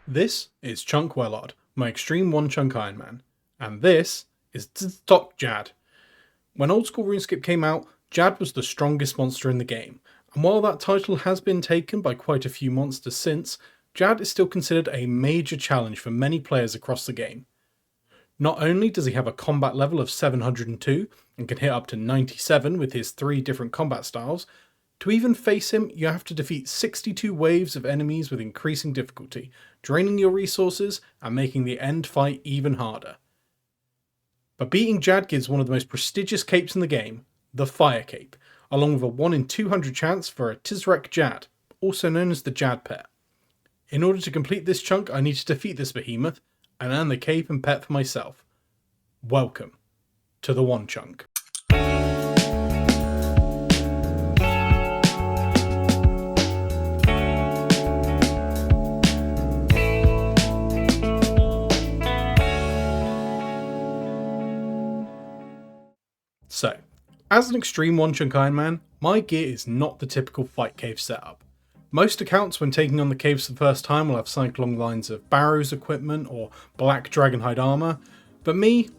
This is Chunk Wellard, my Xtreme OneChunk Ironman, and this is Stock Jad. When Old School RuneScape came out, Jad was the strongest monster in the game, and while that title has been taken by quite a few monsters since, Jad is still considered a major challenge for many players across the game. Not only does he have a combat level of 702 and can hit up to 97 with his 3 different combat styles, to even face him you have to defeat 62 waves of enemies with increasing difficulty, draining your resources and making the end fight even harder. But beating Jad gives one of the most prestigious capes in the game, the Fire Cape, along with a 1 in 200 chance for a Tizrek Jad, also known as the Jad Pet. In order to complete this chunk I need to defeat this behemoth and earn the cape and pet for myself. Welcome to the One Chunk. So, as an Xtreme OneChunk Ironman, my gear is not the typical fight cave setup. Most accounts when taking on the caves for the first time will have something along the lines of Barrows equipment or black dragonhide armour, but me,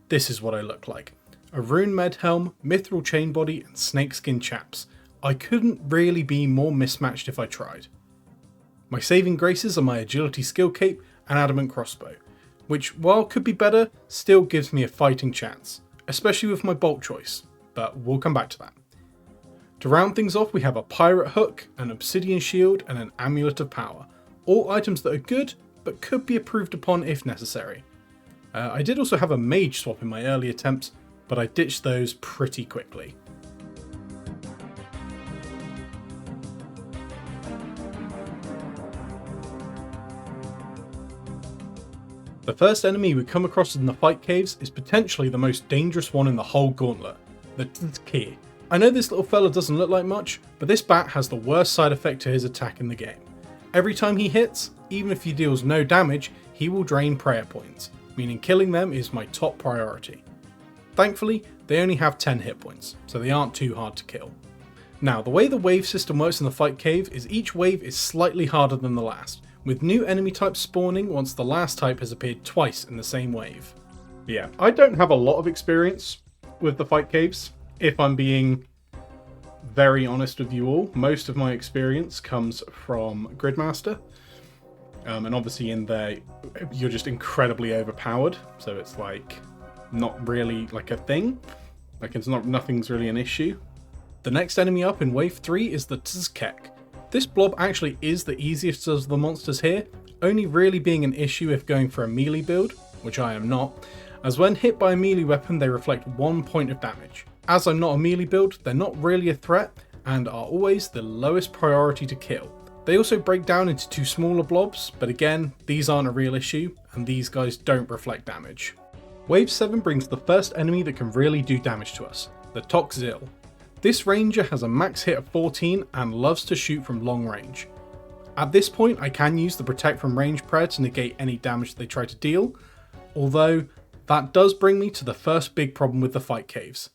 this is what I look like. A rune med helm, mithril chain body and snakeskin chaps. I couldn't really be more mismatched if I tried. My saving graces are my agility skill cape and adamant crossbow, which while could be better, still gives me a fighting chance, especially with my bolt choice, but we'll come back to that. To round things off we have a pirate hook, an obsidian shield and an amulet of power, all items that are good but could be improved upon if necessary. I did also have a mage swap in my early attempts, but I ditched those pretty quickly. The first enemy we come across in the fight caves is potentially the most dangerous one in the whole gauntlet, the Tzki. I know this little fella doesn't look like much, but this bat has the worst side effect to his attack in the game. Every time he hits, even if he deals no damage, he will drain prayer points, meaning killing them is my top priority. Thankfully, they only have 10 hit points, so they aren't too hard to kill. Now, the way the wave system works in the fight cave is each wave is slightly harder than the last, with new enemy types spawning once the last type has appeared twice in the same wave. Yeah, I don't have a lot of experience with the fight caves, if I'm being very honest with you all. Most of my experience comes from Gridmaster, and obviously in there you're just incredibly overpowered, so it's like not really like a thing, like nothing's really an issue. The next enemy up in wave 3 is the Tzkek. This blob actually is the easiest of the monsters here, only really being an issue if going for a melee build, which I am not, as when hit by a melee weapon they reflect 1 point of damage. As I'm not a melee build, they're not really a threat and are always the lowest priority to kill. They also break down into 2 smaller blobs, but again, these aren't a real issue and these guys don't reflect damage. Wave 7 brings the first enemy that can really do damage to us, the Toxzil. This ranger has a max hit of 14 and loves to shoot from long range. At this point I can use the protect from range prayer to negate any damage they try to deal, although that does bring me to the first big problem with the fight caves.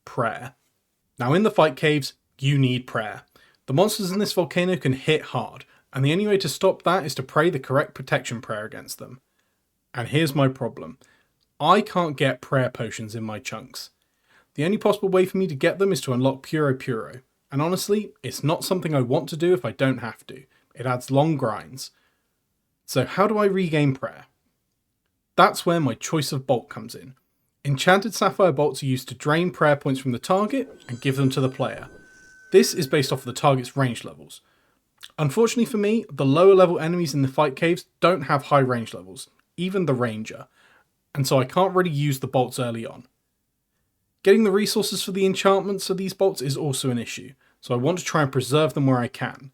Prayer. Now in the fight caves, you need prayer. The monsters in this volcano can hit hard, and the only way to stop that is to pray the correct protection prayer against them. And here's my problem. I can't get prayer potions in my chunks. The only possible way for me to get them is to unlock Puro Puro, and honestly, it's not something I want to do if I don't have to. It adds long grinds. So how do I regain prayer? That's where my choice of bolt comes in. Enchanted Sapphire bolts are used to drain prayer points from the target and give them to the player. This is based off of the target's range levels. Unfortunately for me, the lower level enemies in the fight caves don't have high range levels, even the ranger, and so I can't really use the bolts early on. Getting the resources for the enchantments of these bolts is also an issue, so I want to try and preserve them where I can.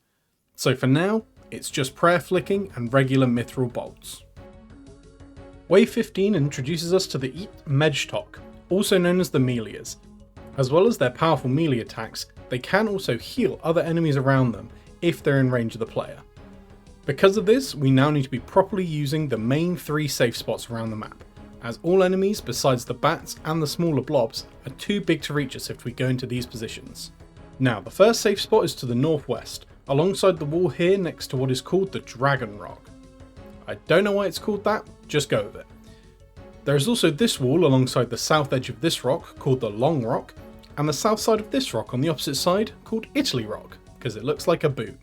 So for now, it's just prayer flicking and regular mithril bolts. Wave 15 introduces us to the Eat Medjtok, also known as the Melias. As well as their powerful melee attacks, they can also heal other enemies around them if they're in range of the player. Because of this, we now need to be properly using the main 3 safe spots around the map, as all enemies besides the bats and the smaller blobs are too big to reach us if we go into these positions. Now the first safe spot is to the northwest, alongside the wall here next to what is called the Dragon Rock. I don't know why it's called that, just go with it. There is also this wall alongside the south edge of this rock called the Long Rock, and the south side of this rock on the opposite side called Italy Rock, because it looks like a boot.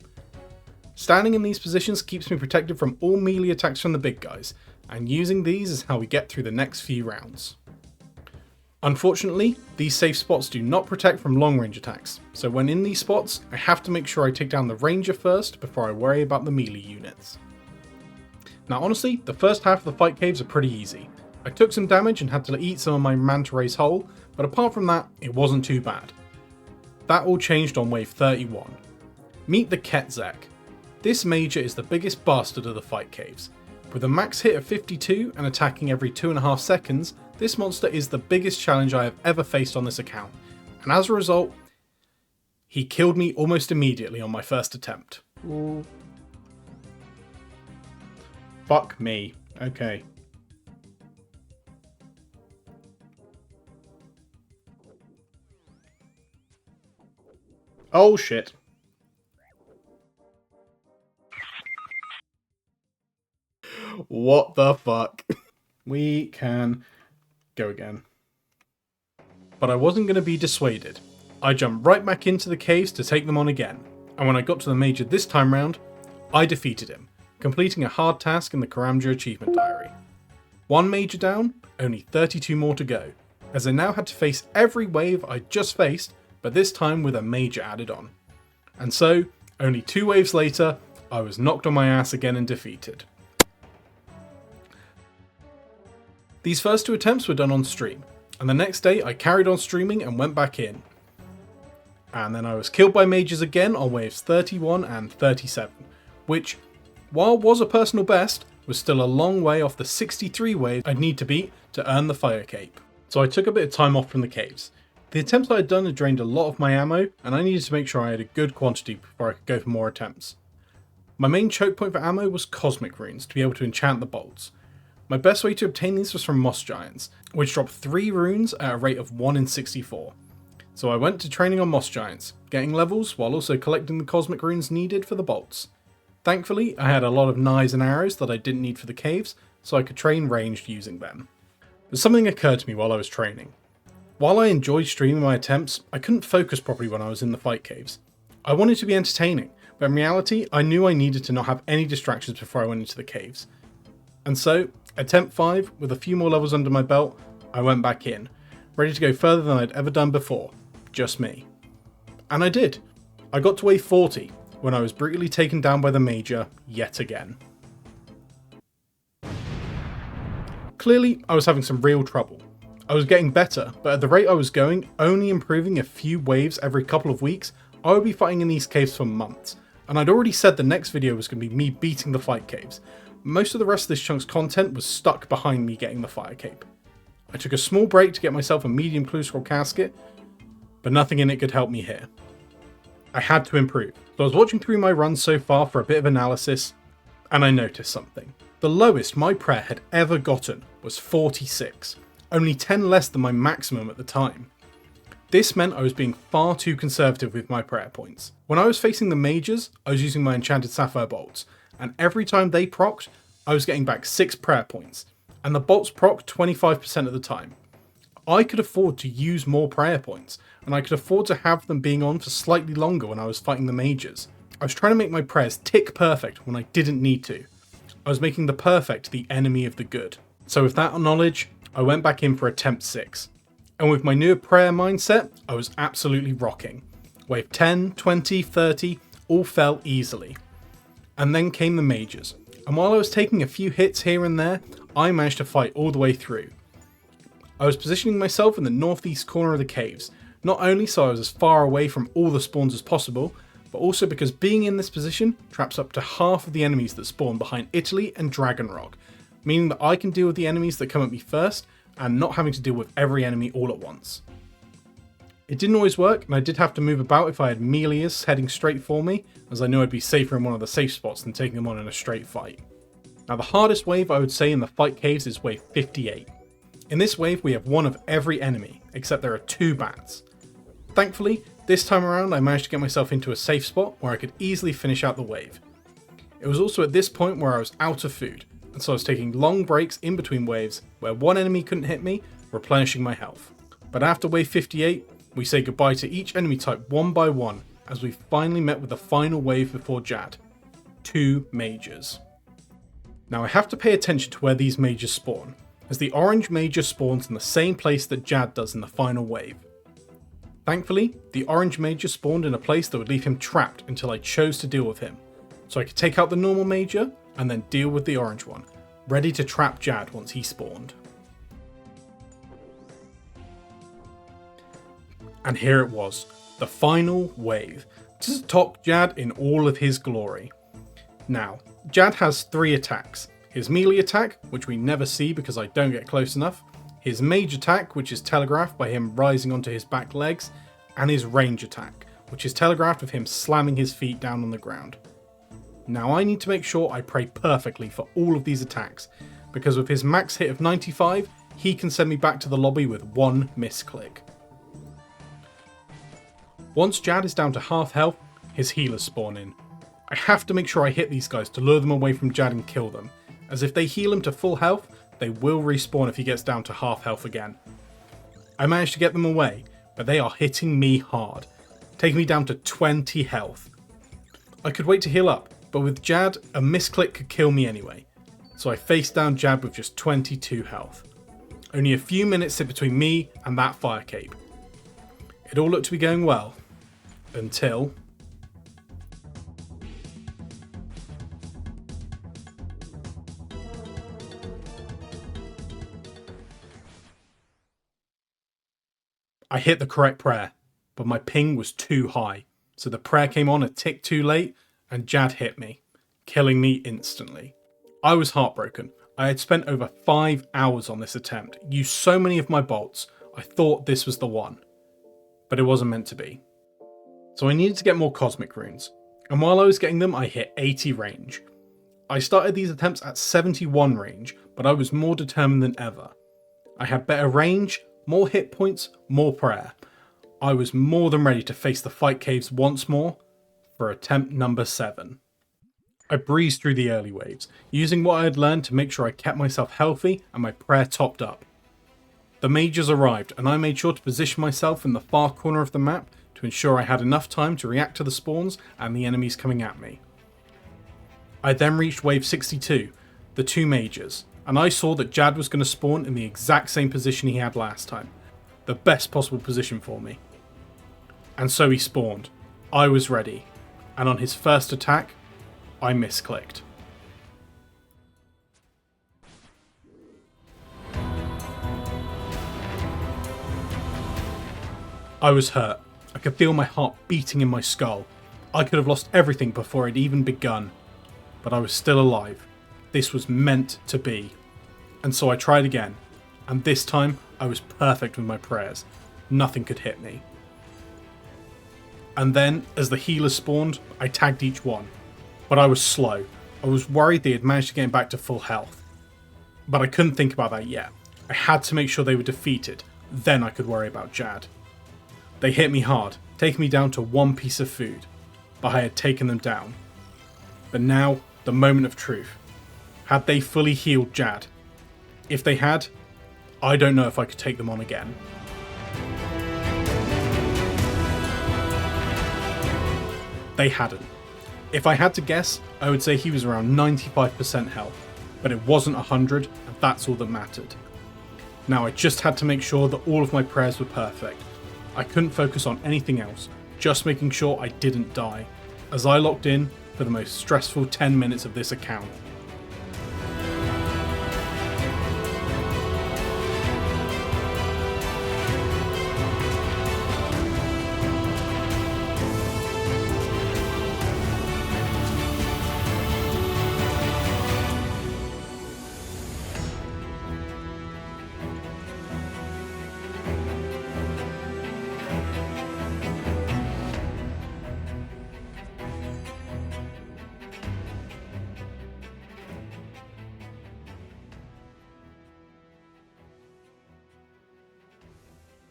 Standing in these positions keeps me protected from all melee attacks from the big guys, and using these is how we get through the next few rounds. Unfortunately, these safe spots do not protect from long range attacks, so when in these spots, I have to make sure I take down the ranger first before I worry about the melee units. Now honestly, the first half of the fight caves are pretty easy. I took some damage and had to eat some of my manta rays whole, but apart from that, it wasn't too bad. That all changed on wave 31. Meet the Ketzak. This major is the biggest bastard of the fight caves. With a max hit of 52 and attacking every 2.5 seconds, this monster is the biggest challenge I have ever faced on this account, and as a result, he killed me almost immediately on my first attempt. Ooh. Fuck me. Okay. Oh shit. What the fuck? We can go again. But I wasn't going to be dissuaded. I jumped right back into the caves to take them on again, and when I got to the major this time round, I defeated him, completing a hard task in the Karamja achievement diary. One major down, only 32 more to go, as I now had to face every wave I just faced, but this time with a major added on. And so, only 2 waves later, I was knocked on my ass again and defeated. These first 2 attempts were done on stream, and the next day I carried on streaming and went back in. And then I was killed by mages again on waves 31 and 37, which, while was a personal best, was still a long way off the 63 waves I'd need to beat to earn the fire cape. So I took a bit of time off from the caves. The attempts I had done had drained a lot of my ammo, and I needed to make sure I had a good quantity before I could go for more attempts. My main choke point for ammo was cosmic runes to be able to enchant the bolts. My best way to obtain these was from moss giants, which dropped 3 runes at a rate of 1 in 64. So I went to training on moss giants, getting levels while also collecting the cosmic runes needed for the bolts. Thankfully, I had a lot of knives and arrows that I didn't need for the caves, so I could train ranged using them. But something occurred to me while I was training. While I enjoyed streaming my attempts, I couldn't focus properly when I was in the fight caves. I wanted to be entertaining, but in reality, I knew I needed to not have any distractions before I went into the caves. And so, attempt 5, with a few more levels under my belt, I went back in, ready to go further than I'd ever done before, just me. And I did. I got to wave 40, when I was brutally taken down by the major, yet again. Clearly, I was having some real trouble. I was getting better, but at the rate I was going, only improving a few waves every couple of weeks, I would be fighting in these caves for months, and I'd already said the next video was going to be me beating the fight caves. Most of the rest of this chunk's content was stuck behind me getting the fire cape. I took a small break to get myself a medium clue scroll casket, but nothing in it could help me here. I had to improve, so I was watching through my runs so far for a bit of analysis, and I noticed something. The lowest my prayer had ever gotten was 46, only 10 less than my maximum at the time. This meant I was being far too conservative with my prayer points. When I was facing the majors, I was using my enchanted sapphire bolts, and every time they procced, I was getting back 6 prayer points, and the bolts procced 25% of the time. I could afford to use more prayer points, and I could afford to have them being on for slightly longer when I was fighting the majors. I was trying to make my prayers tick perfect when I didn't need to. I was making the perfect the enemy of the good. So with that knowledge, I went back in for attempt 6. And with my new prayer mindset, I was absolutely rocking. Wave 10, 20, 30, all fell easily. And then came the majors. And while I was taking a few hits here and there, I managed to fight all the way through. I was positioning myself in the northeast corner of the caves, not only so I was as far away from all the spawns as possible, but also because being in this position traps up to half of the enemies that spawn behind Italy and Dragon Rock, meaning that I can deal with the enemies that come at me first, and not having to deal with every enemy all at once. It didn't always work, and I did have to move about if I had melees heading straight for me, as I knew I'd be safer in one of the safe spots than taking them on in a straight fight. Now the hardest wave I would say in the fight caves is wave 58. In this wave we have one of every enemy, except there are 2 bats. Thankfully, this time around I managed to get myself into a safe spot where I could easily finish out the wave. It was also at this point where I was out of food, and so I was taking long breaks in between waves where one enemy couldn't hit me, replenishing my health. But after wave 58, we say goodbye to each enemy type one by one as we finally met with the final wave before Jad. 2 majors. Now I have to pay attention to where these majors spawn, as the orange major spawns in the same place that Jad does in the final wave. Thankfully, the orange major spawned in a place that would leave him trapped until I chose to deal with him, so I could take out the normal major and then deal with the orange one, ready to trap Jad once he spawned. And here it was, the final wave, to top Jad in all of his glory. Now, Jad has 3 attacks. His melee attack, which we never see because I don't get close enough, his mage attack, which is telegraphed by him rising onto his back legs, and his range attack, which is telegraphed with him slamming his feet down on the ground. Now I need to make sure I pray perfectly for all of these attacks, because with his max hit of 95, he can send me back to the lobby with 1 misclick. Once Jad is down to half health, his healers spawn in. I have to make sure I hit these guys to lure them away from Jad and kill them, as if they heal him to full health, they will respawn if he gets down to half health again. I managed to get them away, but they are hitting me hard, taking me down to 20 health. I could wait to heal up, but with Jad, a misclick could kill me anyway, so I faced down Jad with just 22 health. Only a few minutes sit between me and that fire cape. It all looked to be going well, until... I hit the correct prayer, but my ping was too high, so the prayer came on a tick too late and Jad hit me, killing me instantly. I was heartbroken. I had spent over 5 hours on this attempt, used so many of my bolts, I thought this was the one, but it wasn't meant to be. So I needed to get more cosmic runes, and while I was getting them I hit 80 range. I started these attempts at 71 range, but I was more determined than ever. I had better range, more hit points, more prayer. I was more than ready to face the fight caves once more for attempt number 7. I breezed through the early waves, using what I had learned to make sure I kept myself healthy and my prayer topped up. The majors arrived and I made sure to position myself in the far corner of the map to ensure I had enough time to react to the spawns and the enemies coming at me. I then reached wave 62, the 2 majors, and I saw that Jad was going to spawn in the exact same position he had last time. The best possible position for me. And so he spawned. I was ready. And on his first attack, I misclicked. I was hurt. I could feel my heart beating in my skull. I could have lost everything before it even begun. But I was still alive. This was meant to be. And so I tried again, and this time I was perfect with my prayers. Nothing could hit me. And then, as the healers spawned, I tagged each one. But I was slow. I was worried they had managed to get back to full health. But I couldn't think about that yet. I had to make sure they were defeated, then I could worry about Jad. They hit me hard, taking me down to 1 piece of food, but I had taken them down. But now, the moment of truth. Had they fully healed Jad? If they had, I don't know if I could take them on again. They hadn't. If I had to guess, I would say he was around 95% health, but it wasn't 100, and that's all that mattered. Now I just had to make sure that all of my prayers were perfect. I couldn't focus on anything else, just making sure I didn't die, as I locked in for the most stressful 10 minutes of this account.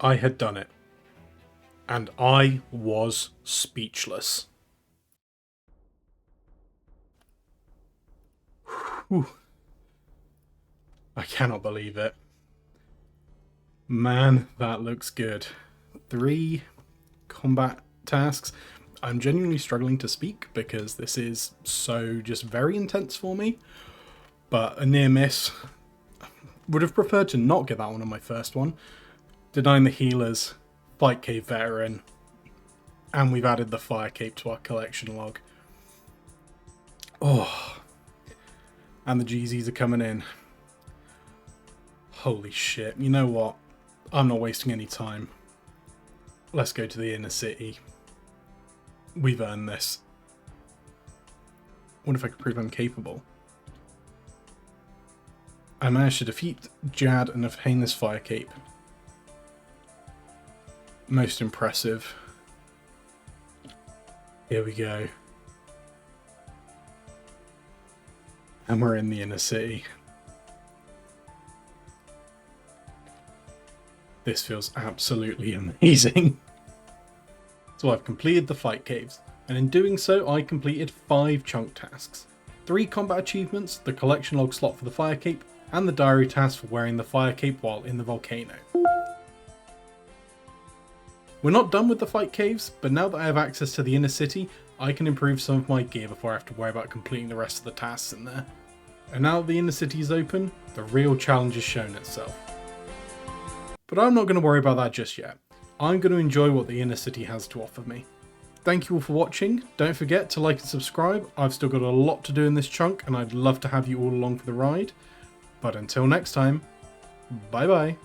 I had done it, and I was speechless. Whew. I cannot believe it. Man, that looks good. 3 combat tasks. I'm genuinely struggling to speak because this is so just very intense for me. But a near miss. Would have preferred to not get that one on my first one. Denying the healers, Fight Cave Veteran, and we've added the Fire Cape to our collection log. Oh, and the GZs are coming in. Holy shit, you know what? I'm not wasting any time. Let's go to the inner city. We've earned this. What if I could prove I'm capable? I managed to defeat Jad and obtain this Fire Cape. Most impressive. Here we go. And we're in the inner city. This feels absolutely amazing. So I've completed the fight caves, and in doing so I completed 5 chunk tasks. 3 combat achievements, the collection log slot for the Fire Cape, and the diary task for wearing the Fire Cape while in the volcano. We're not done with the fight caves, but now that I have access to the inner city, I can improve some of my gear before I have to worry about completing the rest of the tasks in there. And now that the inner city is open, the real challenge has shown itself. But I'm not going to worry about that just yet. I'm going to enjoy what the inner city has to offer me. Thank you all for watching. Don't forget to like and subscribe. I've still got a lot to do in this chunk, and I'd love to have you all along for the ride. But until next time, bye bye.